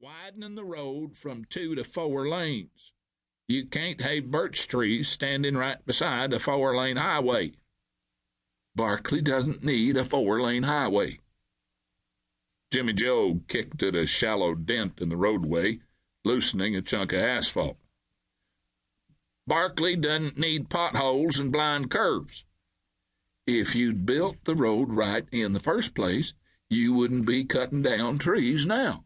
widening the road from 2 to 4 lanes. You can't have birch trees standing right beside a 4-lane highway. Barkley doesn't need a 4-lane highway. Jimmy Joe kicked at a shallow dent in the roadway, loosening a chunk of asphalt. Barkley doesn't need potholes and blind curves. If you'd built the road right in the first place, you wouldn't be cutting down trees now.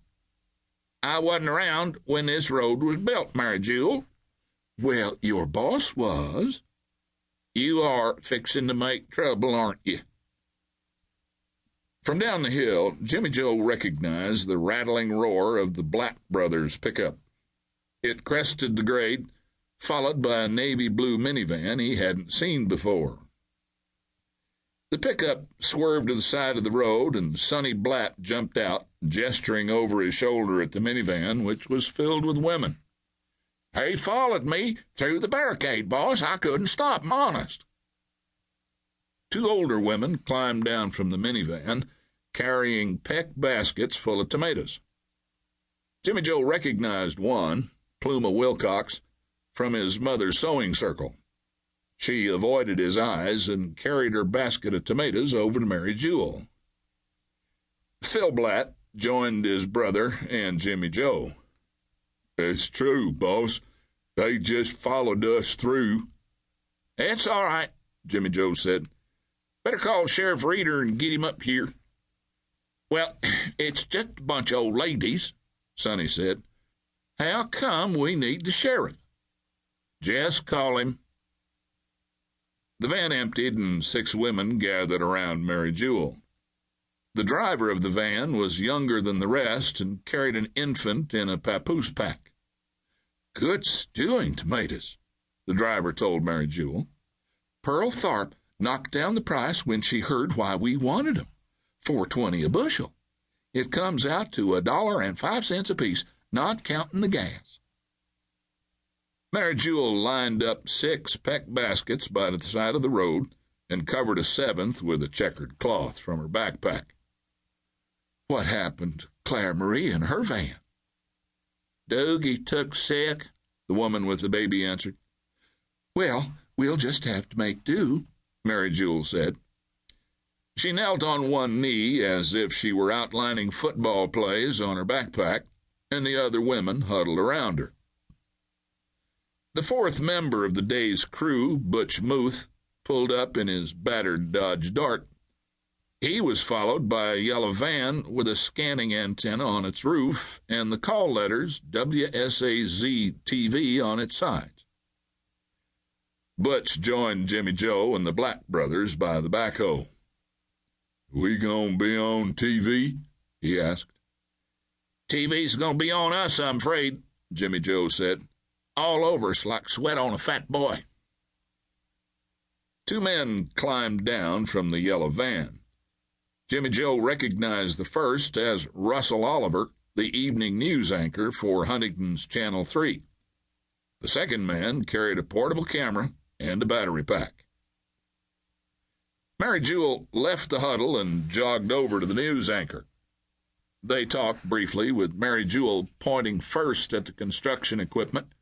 I wasn't around when this road was built, Mary Jewel. Well, your boss was. You are fixing to make trouble, aren't you? From down the hill, Jimmy Joe recognized the rattling roar of the Black Brothers pickup. It crested the grade, followed by a navy blue minivan he hadn't seen before. The pickup swerved to the side of the road, and Sonny Blatt jumped out, gesturing over his shoulder at the minivan, which was filled with women. He followed me through the barricade, boss. I couldn't stop him, honest. 2 older women climbed down from the minivan, carrying peck baskets full of tomatoes. Jimmy Joe recognized one, Pluma Wilcox, from his mother's sewing circle. She avoided his eyes and carried her basket of tomatoes over to Mary Jewel. Phil Blatt joined his brother and Jimmy Joe. It's true, boss. They just followed us through. It's all right, Jimmy Joe said. Better call Sheriff Reeder and get him up here. Well, it's just a bunch of old ladies, Sonny said. How come we need the sheriff? Just call him. The van emptied and 6 women gathered around Mary Jewel. The driver of the van was younger than the rest and carried an infant in a papoose pack. Good stewing tomatoes, the driver told Mary Jewel. Pearl Tharp knocked down the price when she heard why we wanted 'em. $4.20 a bushel. It comes out to $1.05 apiece, not counting the gas. Mary Jewel lined up 6 peck baskets by the side of the road and covered a 7th with a checkered cloth from her backpack. What happened to Claire Marie and her van? Doogie took sick, the woman with the baby answered. Well, we'll just have to make do, Mary Jewel said. She knelt on one knee as if she were outlining football plays on her backpack, and the other women huddled around her. The 4th member of the day's crew, Butch Muth, pulled up in his battered Dodge Dart. He was followed by a yellow van with a scanning antenna on its roof and the call letters WSAZ-TV on its sides. Butch joined Jimmy Joe and the Black Brothers by the backhoe. We gonna be on TV? He asked. TV's gonna be on us, I'm afraid, Jimmy Joe said. All over us like sweat on a fat boy. 2 men climbed down from the yellow van. Jimmy Joe recognized the first as Russell Oliver, the evening news anchor for Huntington's Channel 3. The second man carried a portable camera and a battery pack. Mary Jewel left the huddle and jogged over to the news anchor. They talked briefly, with Mary Jewel pointing first at the construction equipment,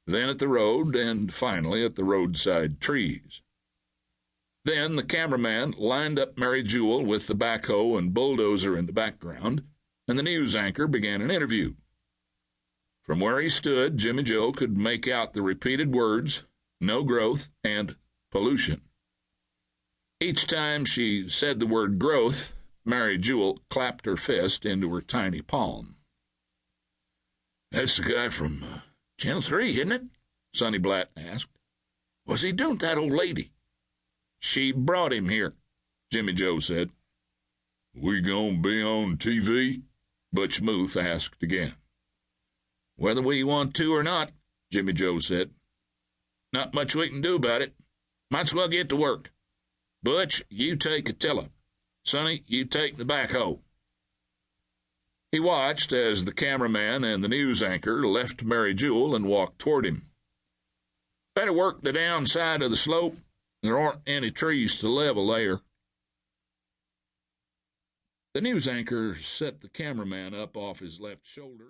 then at the road, and finally at the roadside trees. Then the cameraman lined up Mary Jewel with the backhoe and bulldozer in the background, and the news anchor began an interview. From where he stood, Jimmy Joe could make out the repeated words, no growth, and pollution. Each time she said the word growth, Mary Jewel clapped her fist into her tiny palm. That's the guy from Channel 3, isn't it? Sonny Blatt asked. What's he doing with that old lady? She brought him here, Jimmy Joe said. We gonna be on TV? Butch Muth asked again. Whether we want to or not, Jimmy Joe said. Not much we can do about it. Might as well get to work. Butch, you take a tiller. Sonny, you take the backhoe. He watched as the cameraman and the news anchor left Mary Jewel and walked toward him. Better work the downside of the slope. There aren't any trees to level there. The news anchor set the cameraman up off his left shoulder.